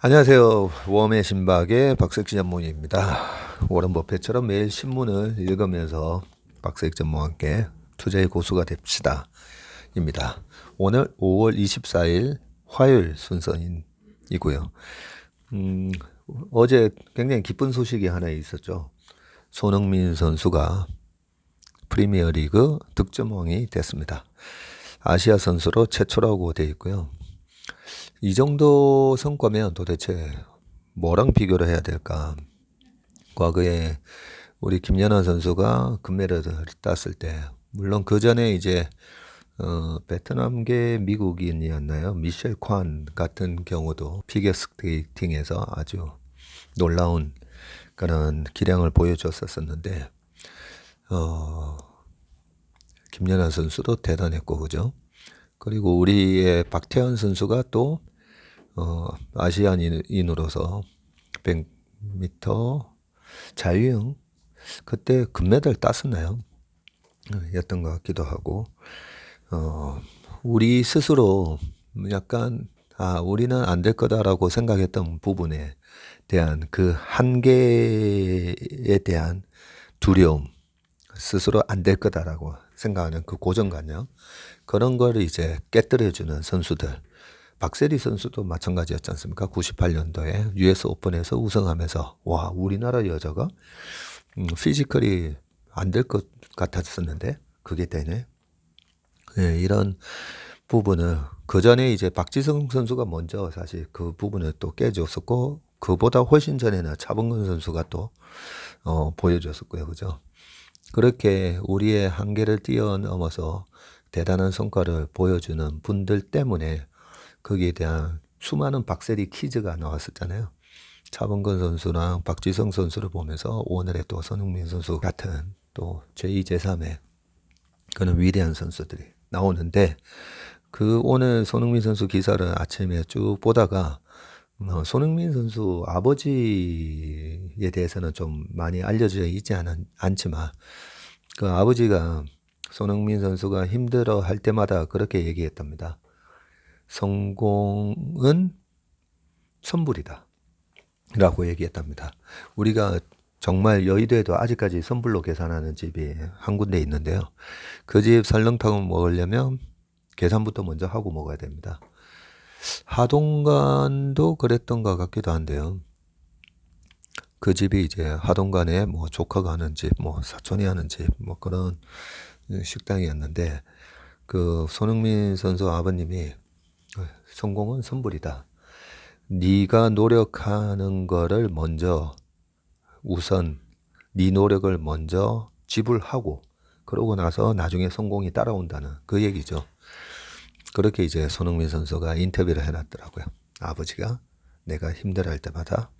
안녕하세요. 웜의 신박의 박석진 전문입니다. 워런 버핏처럼 매일 신문을 읽으면서 박석진 전문과 함께 투자의 고수가 됩시다. 입니다. 오늘 5월 24일 화요일 순서이고요. 어제 굉장히 기쁜 소식이 하나 있었죠. 손흥민 선수가 프리미어리그 득점왕이 됐습니다. 아시아 선수로 최초라고 되어 있고요. 이 정도 성과면 도대체 뭐랑 비교를 해야 될까? 과거에 우리 김연아 선수가 금메달을 땄을 때, 물론 그 전에 이제 베트남계 미국인이었나요? 미셸 관 같은 경우도 피겨스케이팅에서 아주 놀라운 그런 기량을 보여줬었는데, 김연아 선수도 대단했고, 그죠? 그리고 우리의 박태환 선수가 또 아시안인으로서 100m 자유형 그때 금메달 땄었나요? 였던 것 같기도 하고 우리 스스로 약간 우리는 안 될 거다라고 생각했던 부분에 대한 그 한계에 대한 두려움, 스스로 안 될 거다라고 생각하는 그 고정관념, 그런 걸 이제 깨뜨려주는 선수들. 박세리 선수도 마찬가지였지 않습니까? 98년도에 US 오픈에서 우승하면서 와, 우리나라 여자가 피지컬이 안 될 것 같았었는데 그게 되네. 네, 이런 부분을 그 전에 이제 박지성 선수가 먼저 사실 그 부분을 또 깨줬었고, 그보다 훨씬 전에는 차범근 선수가 또 보여줬었고요, 그죠? 그렇게 우리의 한계를 뛰어넘어서 대단한 성과를 보여주는 분들 때문에 거기에 대한 수많은 박세리 퀴즈가 나왔었잖아요. 차범근 선수랑 박지성 선수를 보면서 오늘의 또 손흥민 선수 같은 또 제2, 제3의 그런 위대한 선수들이 나오는데, 그 오늘 손흥민 선수 기사를 아침에 쭉 보다가 손흥민 선수 아버지에 대해서는 좀 많이 알려져 있지 않지만 그 아버지가 손흥민 선수가 힘들어 할 때마다 그렇게 얘기했답니다. 성공은 선불이다 라고 얘기했답니다. 우리가 정말 여의도에도 아직까지 선불로 계산하는 집이 한 군데 있는데요. 그 집 설렁탕을 먹으려면 계산부터 먼저 하고 먹어야 됩니다. 하동관도 그랬던 것 같기도 한데요. 그 집이 이제 하동관에 뭐 조카가 하는 집, 뭐 사촌이 하는 집, 뭐 그런 식당이었는데, 그 손흥민 선수 아버님이 성공은 선불이다. 네가 노력하는 거를 먼저 우선 네 노력을 먼저 지불하고 그러고 나서 나중에 성공이 따라온다는 그 얘기죠. 그렇게 이제 손흥민 선수가 인터뷰를 해놨더라고요. 아버지가 내가 힘들어할 때마다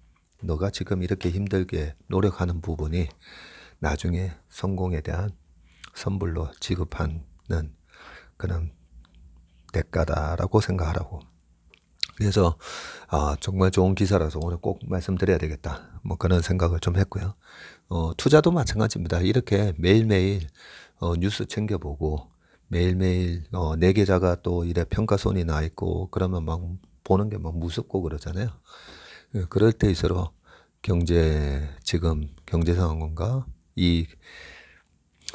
너가 지금 이렇게 힘들게 노력하는 부분이 나중에 성공에 대한 선불로 지급하는 그런 대가다라고 생각하라고. 그래서 정말 좋은 기사라서 오늘 꼭 말씀드려야 되겠다, 뭐 그런 생각을 좀 했고요. 투자도 마찬가지입니다. 이렇게 매일매일 뉴스 챙겨보고 매일매일 내 계좌가 또 이래 평가손이 나 있고 그러면 막 보는 게 막 무섭고 그러잖아요. 그럴 때일수록 지금 경제 상황과 이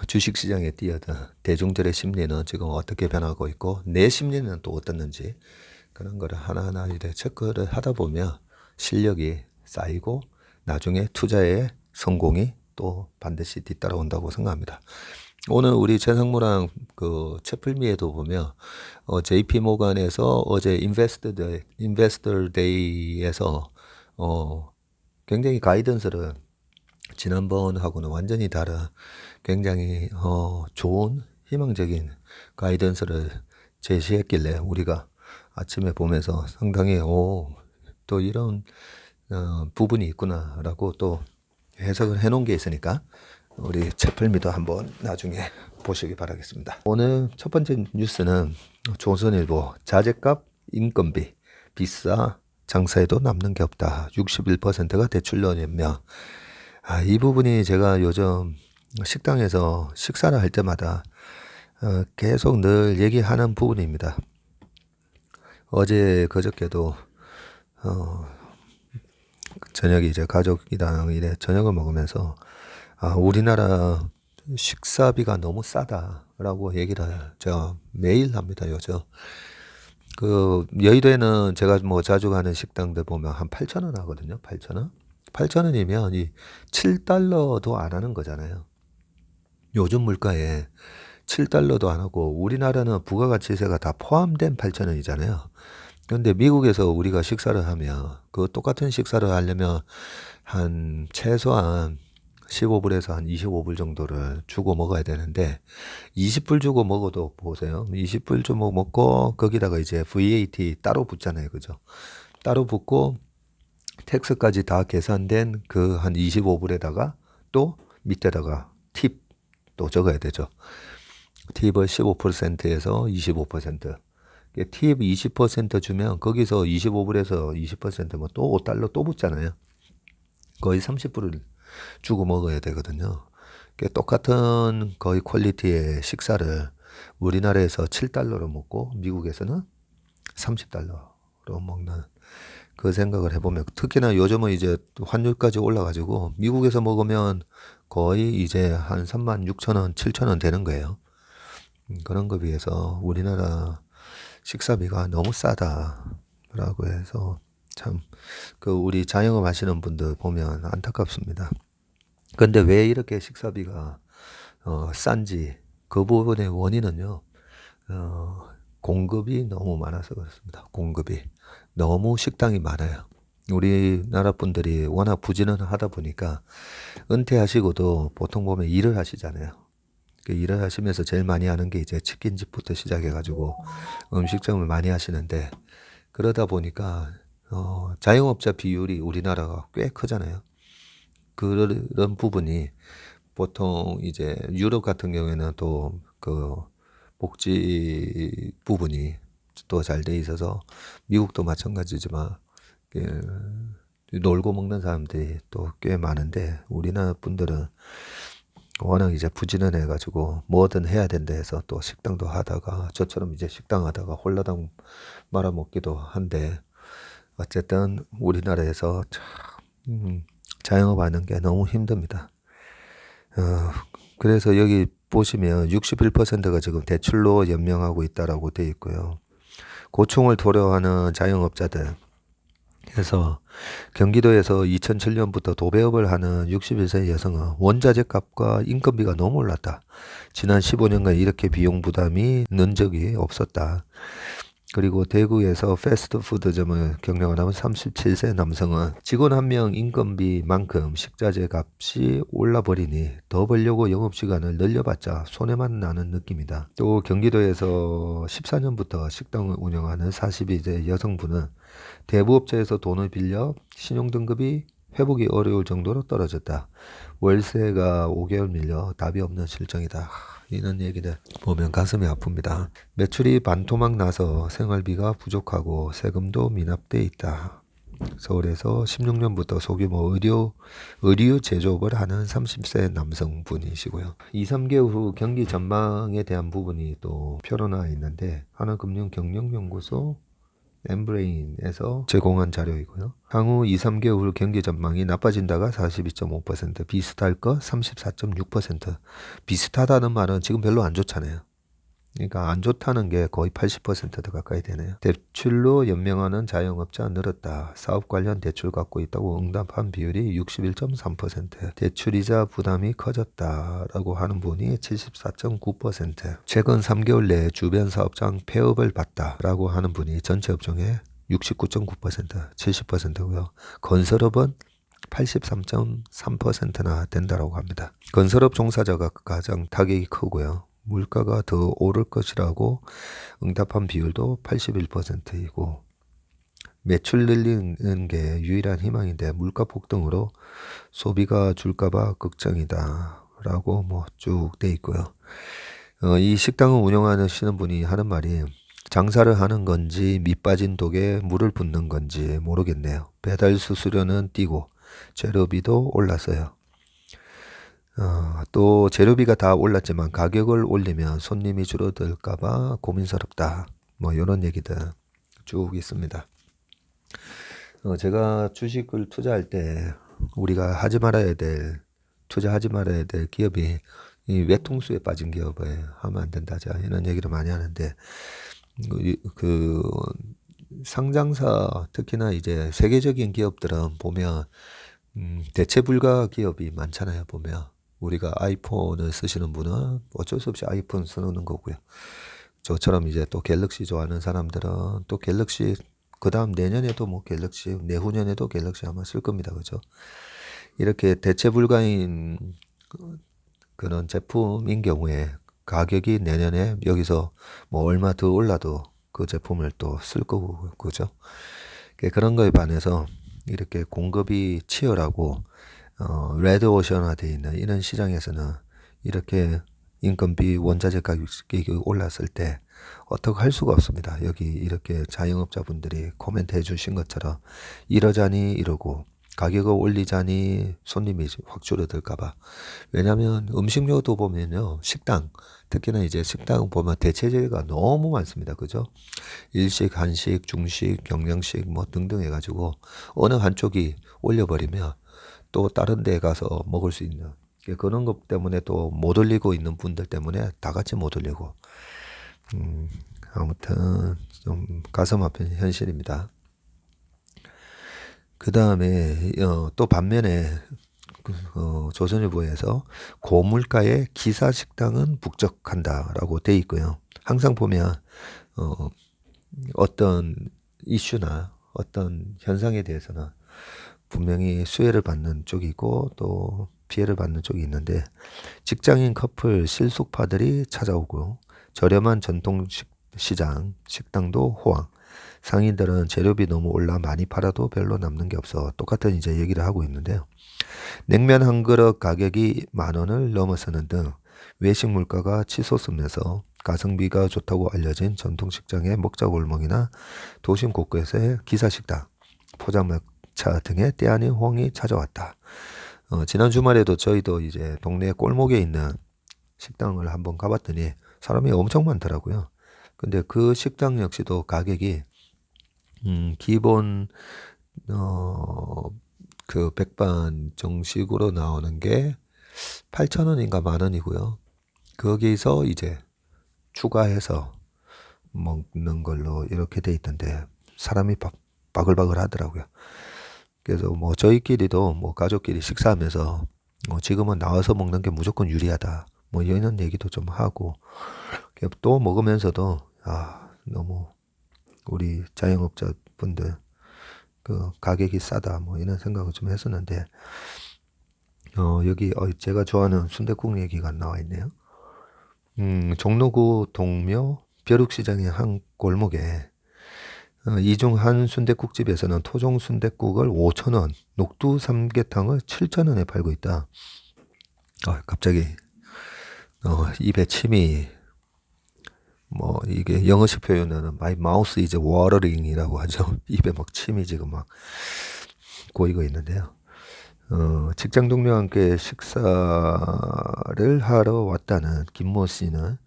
주식시장에 뛰어든 대중들의 심리는 지금 어떻게 변하고 있고 내 심리는 또 어떻는지, 그런 거를 하나하나 이제 체크를 하다 보면 실력이 쌓이고 나중에 투자의 성공이 또 반드시 뒤따라온다고 생각합니다. 오늘 우리 최상무랑 그 채플미에도 보면 JP 모간에서 어제 인베스터 데이에서 굉장히 가이던스를 지난번하고는 완전히 다른 굉장히 좋은 희망적인 가이던스를 제시했길래 우리가 아침에 보면서 상당히 또 이런 부분이 있구나라고 또 해석을 해놓은 게 있으니까 우리 채플미도 한번 나중에 보시기 바라겠습니다. 오늘 첫 번째 뉴스는 조선일보 자재값 인건비 비싸 장사해도 남는 게 없다. 61%가 대출료이며, 이 부분이 제가 요즘 식당에서 식사를 할 때마다 계속 늘 얘기하는 부분입니다. 어제 그저께도 저녁에 이제 가족이랑 이래 저녁을 먹으면서 우리나라 식사비가 너무 싸다라고 얘기를 제가 매일 합니다, 요즘. 그 여의도에는 제가 뭐 자주 가는 식당들 보면 한 8,000원 하거든요. 8,000원. 8,000원이면 이 7달러도 안 하는 거잖아요. 요즘 물가에 7달러도 안 하고 우리나라는 부가가치세가 다 포함된 8,000원이잖아요. 그런데 미국에서 우리가 식사를 하면 그 똑같은 식사를 하려면 한 최소한 15불에서 한 25불 정도를 주고 먹어야 되는데 20불 주고 먹어도 보세요. 20불 주고 먹고 거기다가 이제 VAT 따로 붙잖아요. 그죠? 따로 붙고 텍스까지 다 계산된 그 한 25불에다가 또 밑에다가 팁 또 적어야 되죠. 팁을 15%에서 25%. 팁 20% 주면 거기서 25불에서 20%면 또 5달러 또 붙잖아요. 거의 30불을 주고 먹어야 되거든요. 똑같은 거의 퀄리티의 식사를 우리나라에서 7달러로 먹고 미국에서는 30달러로 먹는 그 생각을 해보면, 특히나 요즘은 이제 환율까지 올라가지고 미국에서 먹으면 거의 이제 한 36,000원, 7,000원 되는 거예요. 그런 거 비해서 우리나라 식사비가 너무 싸다라고 해서 참 그 우리 자영업 하시는 분들 보면 안타깝습니다. 근데 왜 이렇게 식사비가 싼지 그 부분의 원인은요, 공급이 너무 많아서 그렇습니다. 공급이 너무 식당이 많아요. 우리나라 분들이 워낙 부지런하다 보니까 은퇴하시고도 보통 보면 일을 하시잖아요. 그 일을 하시면서 제일 많이 하는 게 이제 치킨집부터 시작해가지고 음식점을 많이 하시는데, 그러다 보니까 자영업자 비율이 우리나라가 꽤 크잖아요. 그런 부분이 보통 이제 유럽 같은 경우에는 또 그 복지 부분이 또 잘 돼 있어서, 미국도 마찬가지지만 놀고 먹는 사람들이 또 꽤 많은데 우리나라 분들은 워낙 이제 부지런해 가지고 뭐든 해야 된다 해서 또 식당도 하다가 저처럼 이제 식당 하다가 홀라당 말아 먹기도 한데, 어쨌든 우리나라에서 참 자영업 하는 게 너무 힘듭니다. 그래서 여기 보시면 61%가 지금 대출로 연명하고 있다라고 되어 있고요. 고충을 토로하는 자영업자들, 그래서 경기도에서 2007년부터 도배업을 하는 61세 여성은 원자재 값과 인건비가 너무 올랐다. 지난 15년간 이렇게 비용 부담이 는 적이 없었다. 그리고 대구에서 패스트푸드점을 경영하는 37세 남성은 직원 한 명 인건비만큼 식자재 값이 올라버리니 더 벌려고 영업시간을 늘려봤자 손해만 나는 느낌이다. 또 경기도에서 14년부터 식당을 운영하는 42세 여성분은 대부업체에서 돈을 빌려 신용등급이 회복이 어려울 정도로 떨어졌다. 월세가 5개월 밀려 답이 없는 실정이다. 이런 얘기를 보면 가슴이 아픕니다. 매출이 반토막 나서 생활비가 부족하고 세금도 미납돼 있다. 서울에서 16년부터 소규모 의류 제조업을 하는 30세 남성분이시고요. 2, 3개월 후 경기 전망에 대한 부분이 또 표로 있는데, 하나금융경영연구소 엠브레인에서 제공한 자료이고요. 향후 2, 3개월 후 경기 전망이 나빠진다가 42.5%, 비슷할 것 34.6%. 비슷하다는 말은 지금 별로 안 좋잖아요. 그러니까 안 좋다는 게 거의 80%도 가까이 되네요. 대출로 연명하는 자영업자 늘었다. 사업 관련 대출 갖고 있다고 응답한 비율이 61.3%. 대출이자 부담이 커졌다라고 하는 분이 74.9%. 최근 3개월 내에 주변 사업장 폐업을 봤다라고 하는 분이 전체 업종의 69.9%, 70%고요. 건설업은 83.3%나 된다고 합니다. 건설업 종사자가 가장 타격이 크고요. 물가가 더 오를 것이라고 응답한 비율도 81%이고, 매출 늘리는 게 유일한 희망인데 물가 폭등으로 소비가 줄까봐 걱정이다 라고 뭐 쭉 돼 있고요. 이 식당을 운영하시는 분이 하는 말이, 장사를 하는 건지 밑빠진 독에 물을 붓는 건지 모르겠네요. 배달 수수료는 뛰고 재료비도 올랐어요. 또 재료비가 다 올랐지만 가격을 올리면 손님이 줄어들까봐 고민스럽다. 뭐 이런 얘기들 쭉 있습니다. 제가 주식을 투자할 때 우리가 투자하지 말아야 될 기업이 이 외통수에 빠진 기업에 하면 안 된다. 자, 이런 얘기를 많이 하는데, 그 상장사, 특히나 이제 세계적인 기업들은 보면, 대체 불가 기업이 많잖아요. 보면. 우리가 아이폰을 쓰시는 분은 어쩔 수 없이 아이폰 쓰는 거고요. 저처럼 이제 또 갤럭시 좋아하는 사람들은 또 갤럭시, 그 다음 내년에도 뭐 갤럭시, 내후년에도 갤럭시 아마 쓸 겁니다. 그죠? 이렇게 대체 불가인 그런 제품인 경우에 가격이 내년에 여기서 뭐 얼마 더 올라도 그 제품을 또 쓸 거고, 그죠? 그런 거에 반해서 이렇게 공급이 치열하고, 레드오션화 되어 있는 이런 시장에서는 이렇게 인건비, 원자재 가격이 올랐을 때 어떻게 할 수가 없습니다. 여기 이렇게 자영업자분들이 코멘트 해주신 것처럼 이러자니 이러고 가격을 올리자니 손님이 확 줄어들까봐. 왜냐하면 음식료도 보면요, 식당, 특히나 이제 식당 보면 대체재가 너무 많습니다. 그죠? 일식, 한식, 중식, 경양식 뭐 등등 해가지고 어느 한쪽이 올려버리면 또 다른 데 가서 먹을 수 있는, 그런 것 때문에 또 못 올리고 있는 분들 때문에 다 같이 못 올리고, 아무튼 좀 가슴 아픈 현실입니다. 그 다음에 또 반면에 조선일보에서 고물가의 기사식당은 북적한다라고 돼 있고요. 항상 보면 어, 어떤 이슈나 어떤 현상에 대해서는 분명히 수혜를 받는 쪽이 있고 또 피해를 받는 쪽이 있는데, 직장인 커플 실속파들이 찾아오고 저렴한 전통 시장 식당도 호황. 상인들은 재료비 너무 올라 많이 팔아도 별로 남는 게 없어. 똑같은 이제 얘기를 하고 있는데요. 냉면 한 그릇 가격이 10,000원을 넘어서는 등 외식 물가가 치솟으면서 가성비가 좋다고 알려진 전통식당의 먹자골목이나 도심 곳곳의 기사식당, 포장마차 등의 때 아닌 호응이 찾아왔다. 지난 주말에도 저희도 이제 동네 골목에 있는 식당을 한번 가봤더니 사람이 엄청 많더라고요. 근데 그 식당 역시도 가격이 기본 어, 그 백반 정식으로 나오는 게 8,000원인가 10,000원이고요. 거기서 이제 추가해서 먹는 걸로 이렇게 돼 있던데 사람이 바글바글 하더라고요. 그래서 뭐 저희끼리도 뭐 가족끼리 식사하면서 지금은 나와서 먹는 게 무조건 유리하다. 뭐 이런 얘기도 좀 하고, 또 먹으면서도 너무 우리 자영업자 분들 그 가격이 싸다 뭐 이런 생각을 좀 했었는데, 여기 제가 좋아하는 순댓국 얘기가 나와 있네요. 종로구 동묘 벼룩시장의 한 골목에 이중 한 순댓국집에서는 토종 순댓국을 5,000원, 녹두 삼계탕을 7,000원에 팔고 있다. 갑자기 입에 침이, 뭐 이게 영어식 표현은 My mouth is watering이라고 하죠. 입에 막 침이 지금 막 고이고 있는데요. 직장 동료와 함께 식사를 하러 왔다는 김모 씨는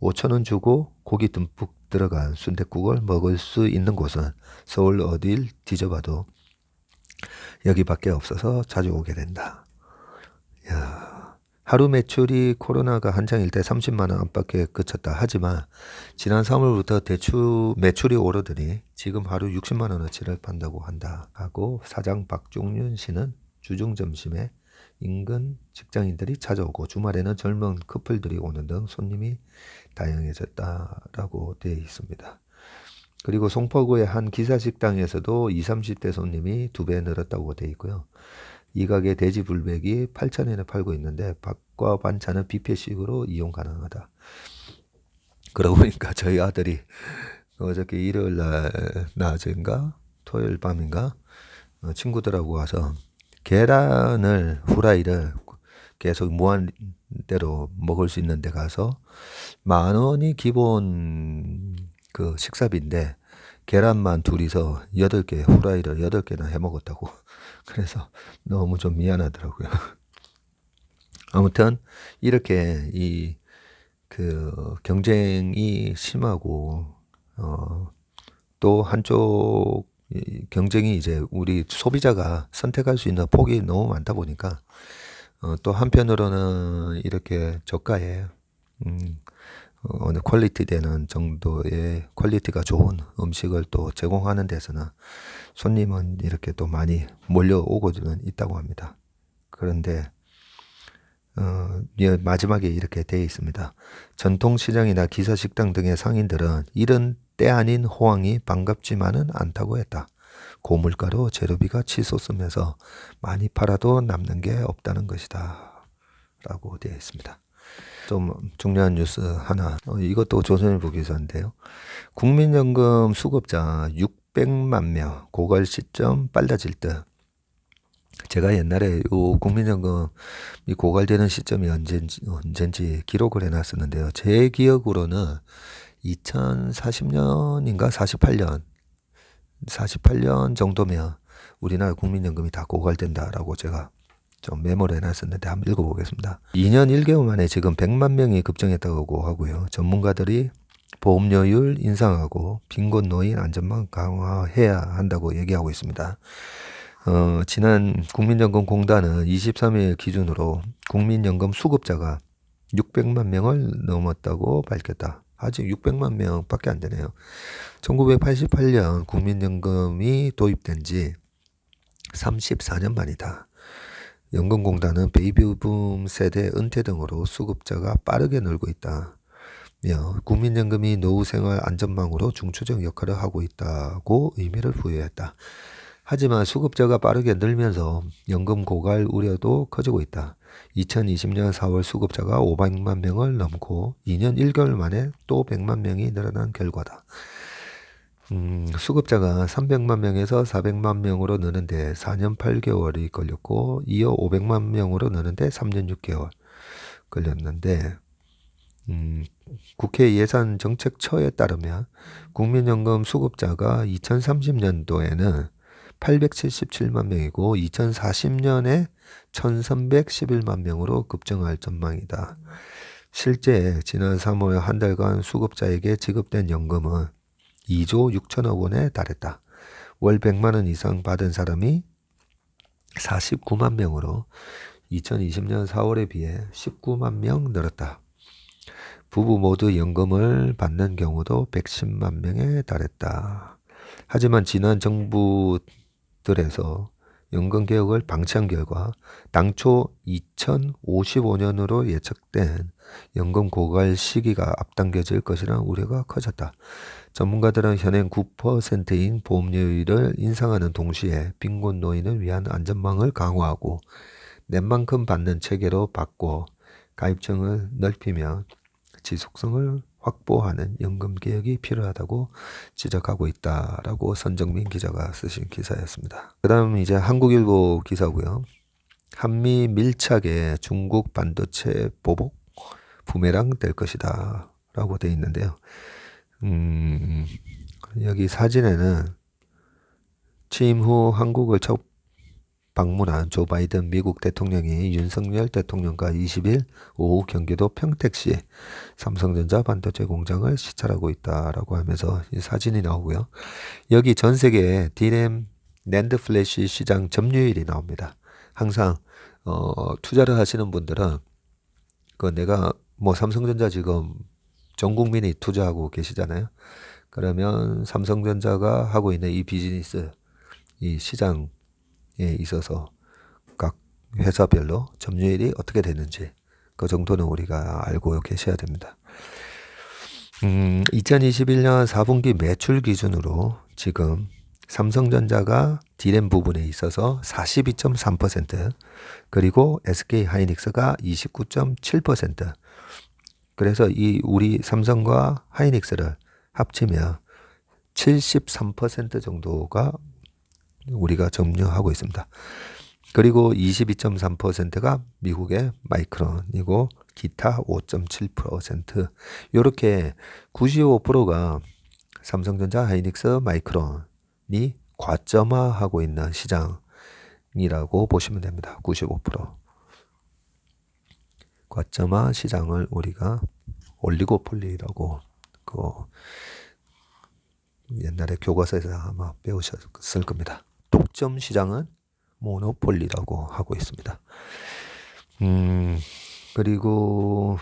5,000원 주고 고기 듬뿍 들어간 순댓국을 먹을 수 있는 곳은 서울 어딜 뒤져봐도 여기밖에 없어서 자주 오게 된다. 야, 하루 매출이 코로나가 한창일 때 30만 원 안팎에 그쳤다 하지만 지난 3월부터 매출이 오르더니 지금 하루 60만 원어치를 판다고 한다 하고, 사장 박종윤 씨는 주중 점심에 인근 직장인들이 찾아오고 주말에는 젊은 커플들이 오는 등 손님이 다양해졌다라고 되어 있습니다. 그리고 송파구의 한 기사식당에서도 20, 30대 손님이 2배 늘었다고 되어 있고요. 이 가게 돼지불백이 8,000원에 팔고 있는데 밥과 반찬은 뷔페식으로 이용 가능하다. 그러고 보니까 저희 아들이 어저께 일요일 날 낮인가 토요일 밤인가 친구들하고 와서 계란을 후라이를 계속 무한대로 먹을 수 있는 데 가서 10,000원이 기본 그 식사비인데 계란만 둘이서 8개 후라이를 8개나 해 먹었다고. 그래서 너무 좀 미안하더라고요. 아무튼 이렇게 이 그 경쟁이 심하고 또 한쪽 경쟁이 이제 우리 소비자가 선택할 수 있는 폭이 너무 많다 보니까 또 한편으로는 이렇게 저가에 어느 퀄리티 되는 정도의 퀄리티가 좋은 음식을 또 제공하는 데서는 손님은 이렇게 또 많이 몰려오고는 있다고 합니다. 그런데 마지막에 이렇게 되어 있습니다. 전통시장이나 기사식당 등의 상인들은 이런 때 아닌 호황이 반갑지만은 않다고 했다. 고물가로 재료비가 치솟으면서 많이 팔아도 남는 게 없다는 것이다. 라고 되어 있습니다. 좀 중요한 뉴스 하나. 이것도 조선일보 기사인데요. 국민연금 수급자 600만 명 고갈 시점 빨라질 듯. 제가 옛날에 요 국민연금이 고갈되는 시점이 언젠지 기록을 해놨었는데요. 제 기억으로는 2040년인가 48년 정도면 우리나라 국민연금이 다 고갈된다라고 제가 좀 메모를 해놨었는데 한번 읽어보겠습니다. 2년 1개월 만에 지금 100만 명이 급증했다고 하고요. 전문가들이 보험료율 인상하고 빈곤 노인 안전망 강화해야 한다고 얘기하고 있습니다. 지난 국민연금공단은 23일 기준으로 국민연금 수급자가 600만 명을 넘었다고 밝혔다. 아직 600만 명밖에 안 되네요. 1988년 국민연금이 도입된 지 34년 만이다. 연금공단은 베이비붐 세대 은퇴 등으로 수급자가 빠르게 늘고 있다. 국민연금이 노후생활 안전망으로 중추적 역할을 하고 있다고 의미를 부여했다. 하지만 수급자가 빠르게 늘면서 연금 고갈 우려도 커지고 있다. 2020년 4월 수급자가 500만 명을 넘고 2년 1개월 만에 또 100만 명이 늘어난 결과다. 수급자가 300만 명에서 400만 명으로 느는데 4년 8개월이 걸렸고 이어 500만 명으로 느는데 3년 6개월 걸렸는데 국회 예산정책처에 따르면 국민연금 수급자가 2030년도에는 877만 명이고 2040년에 1311만 명으로 급증할 전망이다. 실제 지난 3월 한 달간 수급자에게 지급된 연금은 2조 6천억 원에 달했다. 월 100만 원 이상 받은 사람이 49만 명으로 2020년 4월에 비해 19만 명 늘었다. 부부 모두 연금을 받는 경우도 110만 명에 달했다. 하지만 지난 정부들에서 연금 개혁을 방치한 결과 당초 2055년으로 예측된 연금 고갈 시기가 앞당겨질 것이라는 우려가 커졌다. 전문가들은 현행 9%인 보험료율을 인상하는 동시에 빈곤 노인을 위한 안전망을 강화하고 낸만큼 받는 체계로 바꿔 가입층을 넓히며 지속성을 확보하는 연금 개혁이 필요하다고 지적하고 있다라고 선정민 기자가 쓰신 기사였습니다. 그 다음 이제 한국일보 기사고요. 한미 밀착에 중국 반도체 보복 부메랑 될 것이다 라고 되어 있는데요. 여기 사진에는 취임 후 한국을 첫 방문한 조 바이든 미국 대통령이 윤석열 대통령과 20일 오후 경기도 평택시 삼성전자 반도체 공장을 시찰하고 있다라고 하면서 이 사진이 나오고요. 여기 전 세계 D램 낸드 플래시 시장 점유율이 나옵니다. 항상 투자를 하시는 분들은 내가 삼성전자 지금 전 국민이 투자하고 계시잖아요. 그러면 삼성전자가 하고 있는 이 비즈니스, 이 시장에 있어서 각 회사별로 점유율이 어떻게 되는지 그 정도는 우리가 알고 계셔야 됩니다. 2021년 4분기 매출 기준으로 지금 삼성전자가 D램 부분에 있어서 42.3%, 그리고 SK하이닉스가 29.7%. 그래서 우리 삼성과 하이닉스를 합치면 73% 정도가 우리가 점유하고 있습니다. 그리고 22.3%가 미국의 마이크론이고 기타 5.7%, 이렇게 95%가 삼성전자, 하이닉스, 마이크론이 과점화하고 있는 시장이라고 보시면 됩니다. 95%. 과점화 시장을 우리가 올리고폴리라고 옛날에 교과서에서 아마 배우셨을 겁니다. 독점 시장은 모노폴리라고 하고 있습니다. 그리고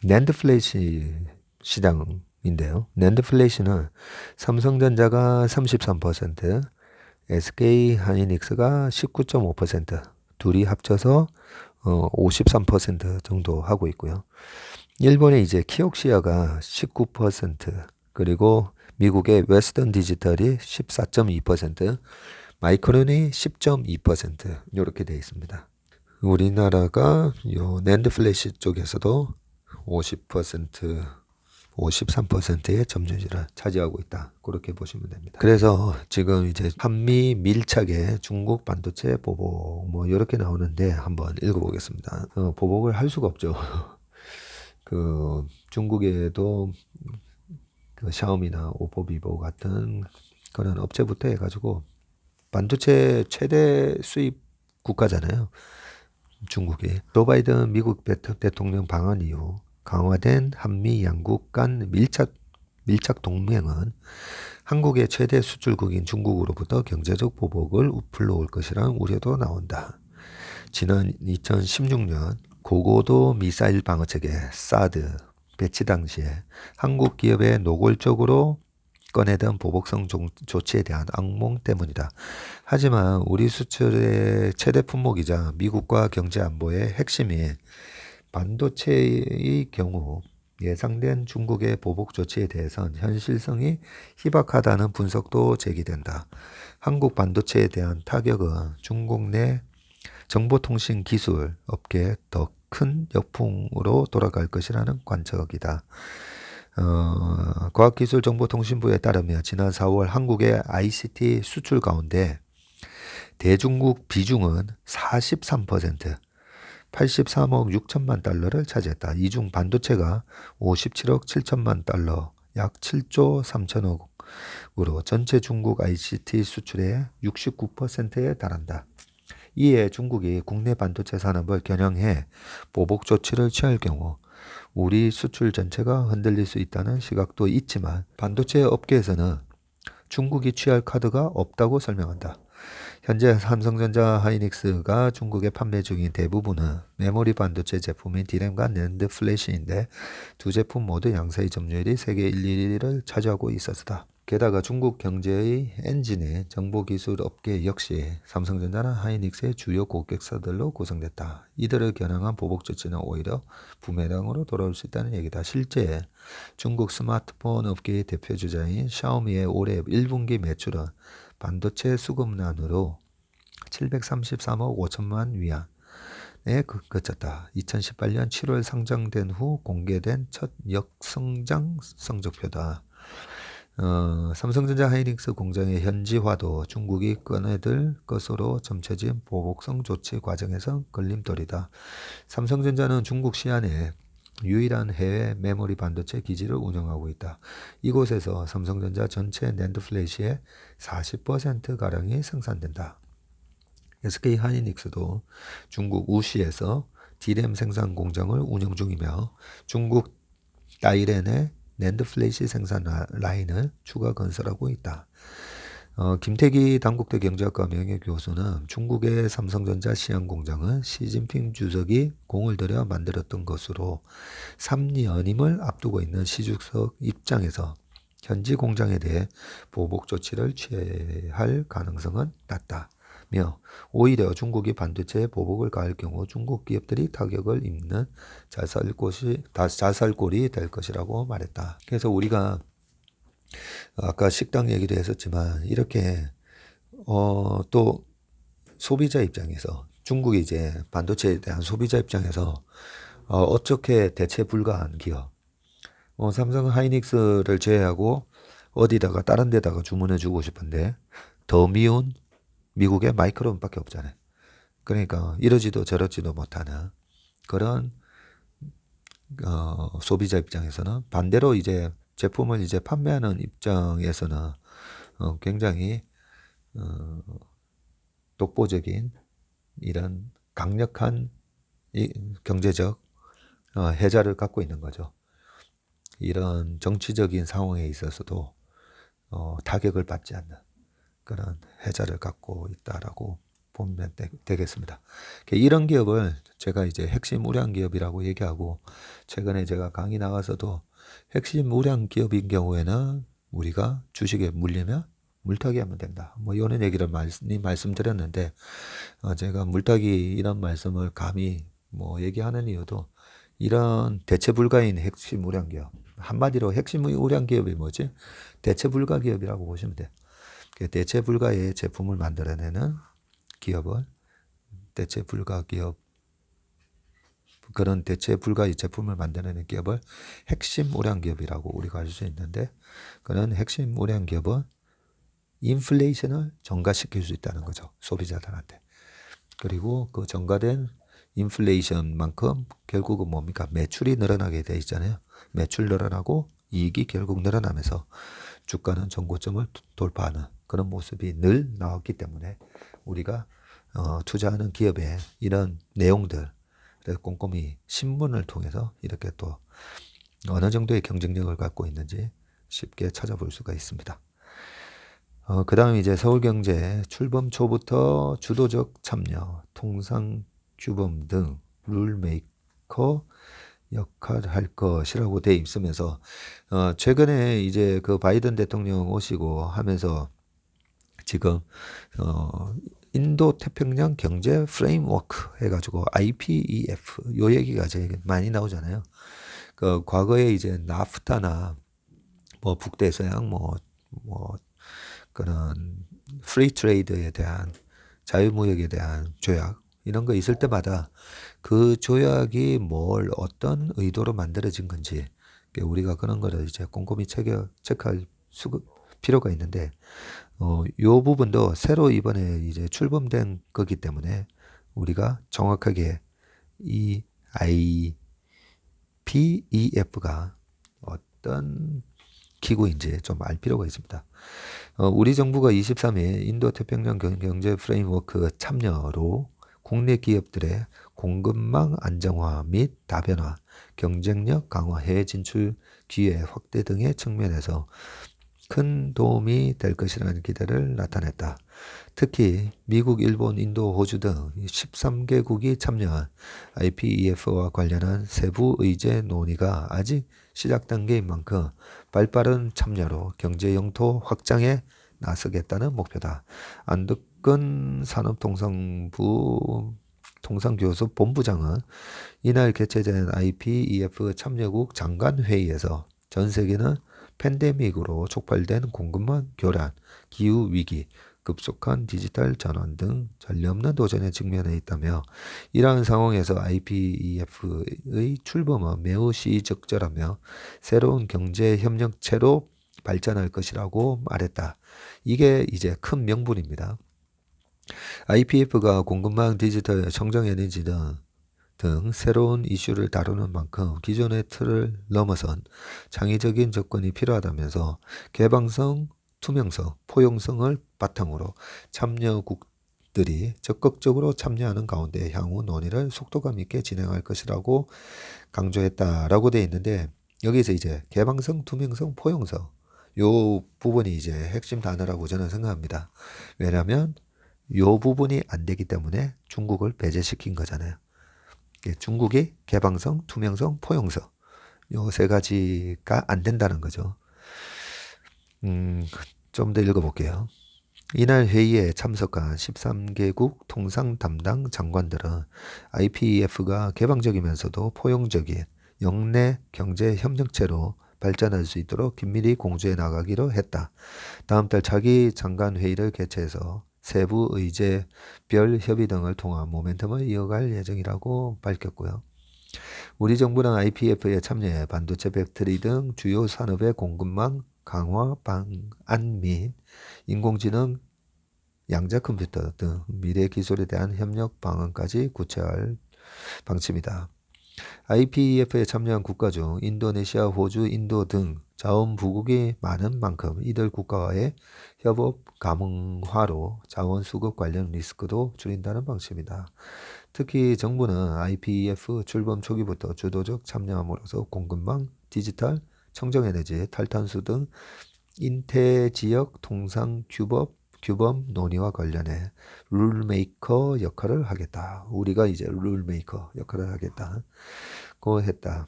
낸드 플래시 시장인데요. 낸드 플래시는 삼성전자가 33%, SK 하이닉스가 19.5%, 둘이 합쳐서 53% 정도 하고 있고요. 일본의 이제 키옥시아가 19%, 그리고 미국의 웨스턴 디지털이 14.2%, 마이크론이 10.2% 이렇게 되어 있습니다. 우리나라가 요 낸드 플래시 쪽에서도 50%, 53%의 점유율을 차지하고 있다. 그렇게 보시면 됩니다. 그래서 지금 이제 한미 밀착의 중국 반도체 보복 뭐 이렇게 나오는데 한번 읽어보겠습니다. 보복을 할 수가 없죠. 그 중국에도 그 샤오미나 오포, 비보 같은 그런 업체부터 해가지고 반도체 최대 수입 국가잖아요. 중국이. 조 바이든 미국 대통령 방한 이후 강화된 한미 양국 간 밀착 동맹은 한국의 최대 수출국인 중국으로부터 경제적 보복을 불러올 것이라는 우려도 나온다. 지난 2016년 고고도 미사일 방어체계 사드 배치 당시에 한국 기업에 노골적으로 꺼내던 보복성 조치에 대한 악몽 때문이다. 하지만 우리 수출의 최대 품목이자 미국과 경제 안보의 핵심인 반도체의 경우 예상된 중국의 보복 조치에 대해선 현실성이 희박하다는 분석도 제기된다. 한국 반도체에 대한 타격은 중국 내 정보통신 기술 업계에 더 큰 역풍으로 돌아갈 것이라는 관측이다. 과학기술정보통신부에 따르면 지난 4월 한국의 ICT 수출 가운데 대중국 비중은 43%, 83억 6천만 달러를 차지했다. 이 중 반도체가 57억 7천만 달러, 약 7조 3천억으로 전체 중국 ICT 수출의 69%에 달한다. 이에 중국이 국내 반도체 산업을 겨냥해 보복 조치를 취할 경우 우리 수출 전체가 흔들릴 수 있다는 시각도 있지만 반도체 업계에서는 중국이 취할 카드가 없다고 설명한다. 현재 삼성전자 하이닉스가 중국에 판매 중인 대부분은 메모리 반도체 제품인 디램과 낸드 플래시인데 두 제품 모두 양사의 점유율이 세계 1, 2위를 차지하고 있어서다. 게다가 중국 경제의 엔진인 정보기술 업계 역시 삼성전자나 하이닉스의 주요 고객사들로 구성됐다. 이들을 겨냥한 보복 조치는 오히려 부메랑으로 돌아올 수 있다는 얘기다. 실제 중국 스마트폰 업계의 대표주자인 샤오미의 올해 1분기 매출은 반도체 수급난으로 733억 5천만 위안에 그쳤다. 2018년 7월 상장된 후 공개된 첫 역성장 성적표다. 삼성전자 하이닉스 공장의 현지화도 중국이 꺼내들 것으로 점쳐진 보복성 조치 과정에서 걸림돌이다. 삼성전자는 중국 시안에 유일한 해외 메모리 반도체 기지를 운영하고 있다. 이곳에서 삼성전자 전체 낸드 플래시의 40%가량이 생산된다. SK 하이닉스도 중국 우시에서 D램 생산 공장을 운영 중이며 중국 다이렌의 낸드 플래시 생산 라인을 추가 건설하고 있다. 김태기 단국대 경제학과 명예교수는 중국의 삼성전자 시안 공장은 시진핑 주석이 공을 들여 만들었던 것으로 3년임을 앞두고 있는 시 주석 입장에서 현지 공장에 대해 보복 조치를 취할 가능성은 낮다. 며 오히려 중국이 반도체에 보복을 가할 경우 중국 기업들이 타격을 입는 자살골이 될 것이라고 말했다. 그래서 우리가 아까 식당 얘기도 했었지만 이렇게 또 소비자 입장에서 중국이 이제 반도체에 대한 소비자 입장에서 어떻게 대체 불가한 기업 삼성 하이닉스를 제외하고 어디다가 다른 데다가 주문해 주고 싶은데 더 미운 미국의 마이크론밖에 없잖아요. 그러니까 이러지도 저러지도 못하는 그런 소비자 입장에서는 반대로 이제 제품을 이제 판매하는 입장에서는 굉장히 독보적인 이런 강력한 경제적 혜자를 갖고 있는 거죠. 이런 정치적인 상황에 있어서도 타격을 받지 않는 그런 혜자를 갖고 있다라고 보면 되겠습니다. 이런 기업을 제가 이제 핵심 우량 기업이라고 얘기하고, 최근에 제가 강의 나가서도 핵심 우량 기업인 경우에는 우리가 주식에 물리면 물타기 하면 된다, 뭐 이런 얘기를 많이 말씀드렸는데, 제가 물타기 이런 말씀을 감히 뭐 얘기하는 이유도, 이런 대체 불가인 핵심 우량 기업, 한마디로 핵심 우량 기업이 뭐지? 대체 불가 기업이라고 보시면 돼요. 대체 불가의 제품을 만들어내는 기업을 대체 불가 기업, 그런 대체 불가의 제품을 만들어내는 기업을 핵심 우량 기업이라고 우리가 알 수 있는데, 그런 핵심 우량 기업은 인플레이션을 전가시킬 수 있다는 거죠, 소비자들한테. 그리고 그 전가된 인플레이션만큼 결국은 뭡니까? 매출이 늘어나게 돼 있잖아요. 매출 늘어나고 이익이 결국 늘어나면서 주가는 전고점을 돌파하는 그런 모습이 늘 나왔기 때문에, 우리가 투자하는 기업의 이런 내용들 꼼꼼히 신문을 통해서 이렇게 또 어느 정도의 경쟁력을 갖고 있는지 쉽게 찾아볼 수가 있습니다. 그 다음 이제 서울경제 출범 초부터 주도적 참여, 통상규범 등 룰메이커 역할을 할 것이라고 돼 있으면서, 최근에 이제 그 바이든 대통령 오시고 하면서 지금 인도 태평양 경제 프레임워크 해가지고 IPEF 요 얘기가 제일 많이 나오잖아요. 그 과거에 이제 나프타나 뭐 북대서양 뭐 그런 프리 트레이드에 대한, 자유무역에 대한 조약 이런 거 있을 때마다 그 조약이 뭘 어떤 의도로 만들어진 건지 우리가 그런 거를 이제 꼼꼼히 체크할 필요가 있는데, 요 부분도 새로 이번에 이제 출범된 거기 때문에 우리가 정확하게 이 IPEF가 어떤 기구인지 좀 알 필요가 있습니다. 우리 정부가 23일 인도 태평양 경제 프레임워크 참여로 국내 기업들의 공급망 안정화 및 다변화, 경쟁력 강화, 해외 진출 기회 확대 등의 측면에서 큰 도움이 될 것이라는 기대를 나타냈다. 특히 미국, 일본, 인도, 호주 등 13개국이 참여한 IPEF와 관련한 세부 의제 논의가 아직 시작 단계인 만큼 발빠른 참여로 경제 영토 확장에 나서겠다는 목표다. 안덕근 산업통상부 통상교섭 본부장은 이날 개최된 IPEF 참여국 장관회의에서 전 세계는 팬데믹으로 촉발된 공급망 교란, 기후위기, 급속한 디지털 전환 등 전례없는 도전에 직면해 있다며, 이러한 상황에서 IPEF의 출범은 매우 시적절하며 새로운 경제협력체로 발전할 것이라고 말했다. 이게 이제 큰 명분입니다. IPEF가 공급망, 디지털, 청정에너지 등 새로운 이슈를 다루는 만큼 기존의 틀을 넘어선 창의적인 접근이 필요하다면서, 개방성, 투명성, 포용성을 바탕으로 참여국들이 적극적으로 참여하는 가운데 향후 논의를 속도감 있게 진행할 것이라고 강조했다라고 돼 있는데, 여기서 이제 개방성, 투명성, 포용성 요 부분이 이제 핵심 단어라고 저는 생각합니다. 왜냐하면 요 부분이 안 되기 때문에 중국을 배제시킨 거잖아요. 중국이 개방성, 투명성, 포용성 요 세 가지가 안 된다는 거죠. 좀 더 읽어볼게요. 이날 회의에 참석한 13개국 통상 담당 장관들은 IPEF가 개방적이면서도 포용적인 영내 경제 협력체로 발전할 수 있도록 긴밀히 공조해 나가기로 했다. 다음 달 차기 장관 회의를 개최해서 세부 의제, 별 협의 등을 통한 모멘텀을 이어갈 예정이라고 밝혔고요. 우리 정부는 IPEF에 참여해 반도체, 배터리 등 주요 산업의 공급망 강화 방안 및 인공지능, 양자 컴퓨터 등 미래 기술에 대한 협력 방안까지 구체화할 방침이다. IPEF에 참여한 국가 중 인도네시아, 호주, 인도 등 자원부국이 많은 만큼 이들 국가와의 협업 가능화로 자원 수급 관련 리스크도 줄인다는 방침이다. 특히 정부는 IPEF 출범 초기부터 주도적 참여함으로써 공급망, 디지털, 청정에너지, 탈탄소 등 인태지역 통상규범 논의와 관련해 룰메이커 역할을 하겠다. 우리가 이제 룰메이커 역할을 하겠다고 했다.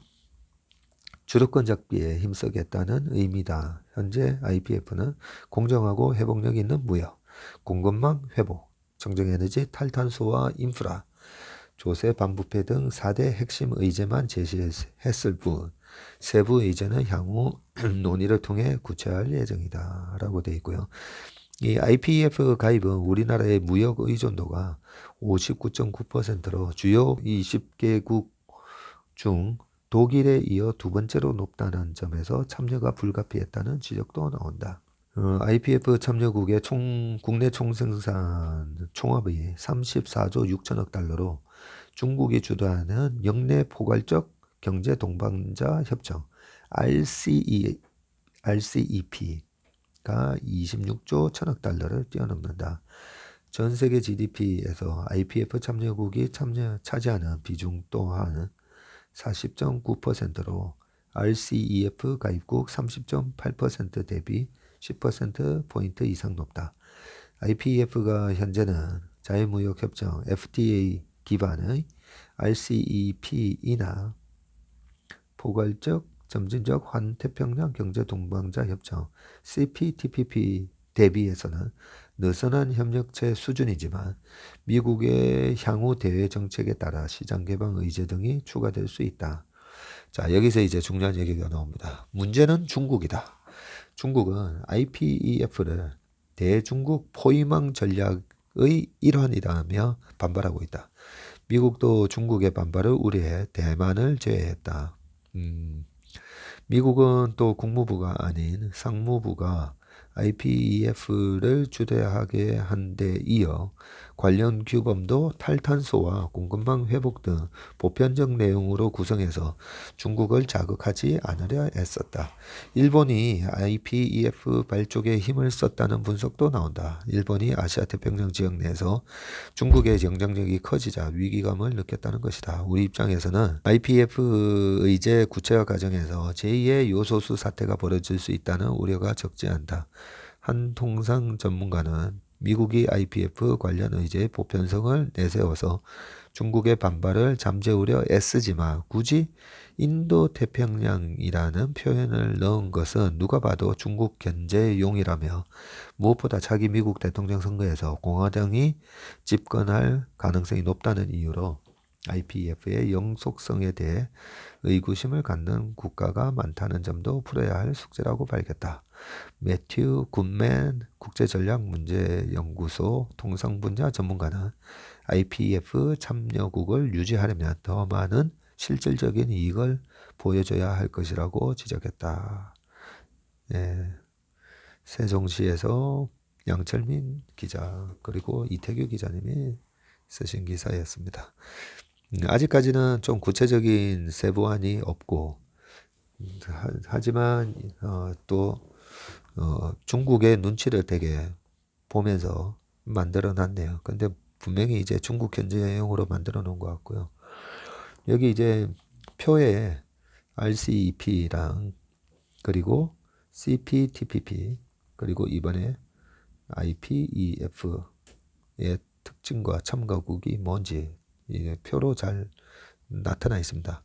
주도권 잡기에 힘쓰겠다는 의미다. 현재 IPF는 공정하고 회복력 있는 무역, 공급망 회복, 청정에너지 탈탄소와 인프라, 조세 반부패 등 4대 핵심 의제만 제시했을 뿐 세부 의제는 향후 논의를 통해 구체화할 예정이다 라고 되어 있고요. 이 IPEF 가입은 우리나라의 무역 의존도가 59.9%로 주요 20개국 중 독일에 이어 두 번째로 높다는 점에서 참여가 불가피했다는 지적도 나온다. IPF 참여국의 국내 총생산 총합이 34조 6천억 달러로 중국이 주도하는 역내 포괄적 경제 동반자 협정 RCEP가 26조 1천억 달러를 뛰어넘는다. 전 세계 GDP에서 IPF 참여국이 차지하는 비중 또한 40.9%로 RCEF 가입국 30.8% 대비 10%포인트 이상 높다. IPEF가 현재는 자유무역협정 FTA 기반의 RCEP이나 포괄적 점진적 환태평양 경제동반자 협정 CPTPP 대비해서는 느슨한 협력체 수준이지만 미국의 향후 대외 정책에 따라 시장 개방 의제 등이 추가될 수 있다. 자, 여기서 이제 중요한 얘기가 나옵니다. 문제는 중국이다. 중국은 IPEF를 대중국 포위망 전략의 일환이라며 반발하고 있다. 미국도 중국의 반발을 우려해 대만을 제외했다. 미국은 또 국무부가 아닌 상무부가 IPEF를 주도하게 한 데 이어 관련 규범도 탈탄소와 공급망 회복 등 보편적 내용으로 구성해서 중국을 자극하지 않으려 애썼다. 일본이 IPEF 발족에 힘을 썼다는 분석도 나온다. 일본이 아시아태평양 지역 내에서 중국의 영향력이 커지자 위기감을 느꼈다는 것이다. 우리 입장에서는 IPEF 의제 구체화 과정에서 제2의 요소수 사태가 벌어질 수 있다는 우려가 적지 않다. 한 통상 전문가는 미국이 IPF 관련 의제의 보편성을 내세워서 중국의 반발을 잠재우려 애쓰지만 굳이 인도태평양이라는 표현을 넣은 것은 누가 봐도 중국 견제용이라며 무엇보다 차기 미국 대통령 선거에서 공화당이 집권할 가능성이 높다는 이유로 IPEF의 영속성에 대해 의구심을 갖는 국가가 많다는 점도 풀어야 할 숙제라고 밝혔다. 매튜 굿맨 국제전략문제연구소 통상분야 전문가는 IPEF 참여국을 유지하려면 더 많은 실질적인 이익을 보여줘야 할 것이라고 지적했다. 네. 세종시에서 양철민 기자 그리고 이태규 기자님이 쓰신 기사였습니다. 아직까지는 좀 구체적인 세부안이 없고 하지만 또 중국의 눈치를 되게 보면서 만들어 놨네요. 근데 분명히 이제 중국 견제용으로 만들어 놓은 것 같고요. 여기 이제 표에 RCEP랑 그리고 CPTPP 그리고 이번에 IPEF의 특징과 참가국이 뭔지 표로 잘 나타나 있습니다.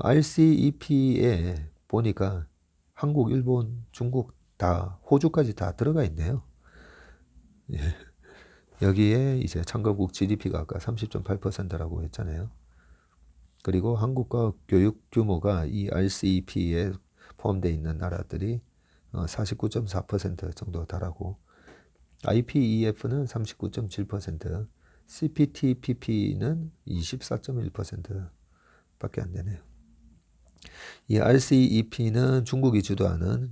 RCEP에 보니까 한국, 일본, 중국 다 호주까지 다 들어가 있네요. 예. 여기에 이제 참가국 GDP가 아까 30.8%라고 했잖아요. 그리고 한국과 교육 규모가 이 RCEP에 포함되어 있는 나라들이 49.4% 정도 달하고 IPEF는 39.7%, CPTPP는 24.1%밖에 안 되네요. 이 RCEP는 중국이 주도하는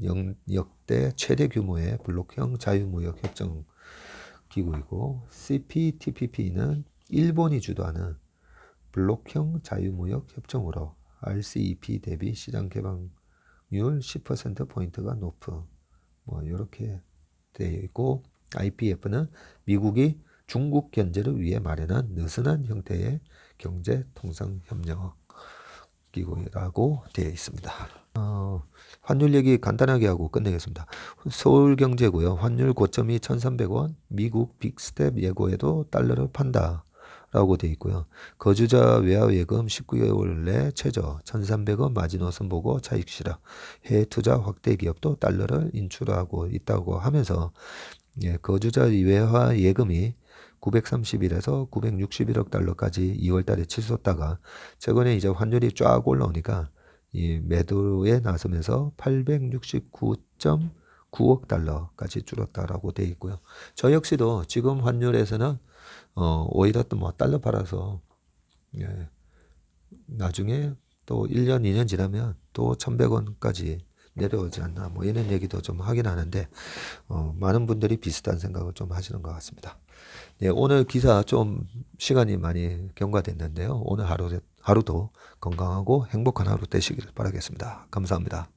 역대 최대 규모의 블록형 자유무역 협정 기구이고 CPTPP는 일본이 주도하는 블록형 자유무역 협정으로 RCEP 대비 시장 개방률 10%포인트가 높은 이렇게 되어 있고 IPEF는 미국이 중국 견제를 위해 마련한 느슨한 형태의 경제 통상 협력 기고라고 되어 있습니다. 환율 얘기 간단하게 하고 끝내겠습니다. 서울경제고요. 환율 고점이 1,300원, 미국 빅스텝 예고에도 달러를 판다 라고 되어 있고요. 거주자 외화 예금 19개월 내 최저 1,300원 마지노선 보고 차익 실현, 해외 투자 확대 기업도 달러를 인출하고 있다고 하면서 거주자 외화 예금이 931에서 961억 달러까지 2월 달에 치솟다가 최근에 이제 환율이 쫙 올라오니까 이 매도에 나서면서 869.9억 달러까지 줄었다라고 되어 있고요. 저 역시도 지금 환율에서는 오히려 또 뭐 달러 팔아서 나중에 또 1년, 2년 지나면 또 1,100원까지 내려오지 않나 뭐 이런 얘기도 좀 하긴 하는데 많은 분들이 비슷한 생각을 좀 하시는 것 같습니다. 네, 오늘 기사 좀 시간이 많이 경과됐는데요. 오늘 하루도 건강하고 행복한 하루 되시길 바라겠습니다. 감사합니다.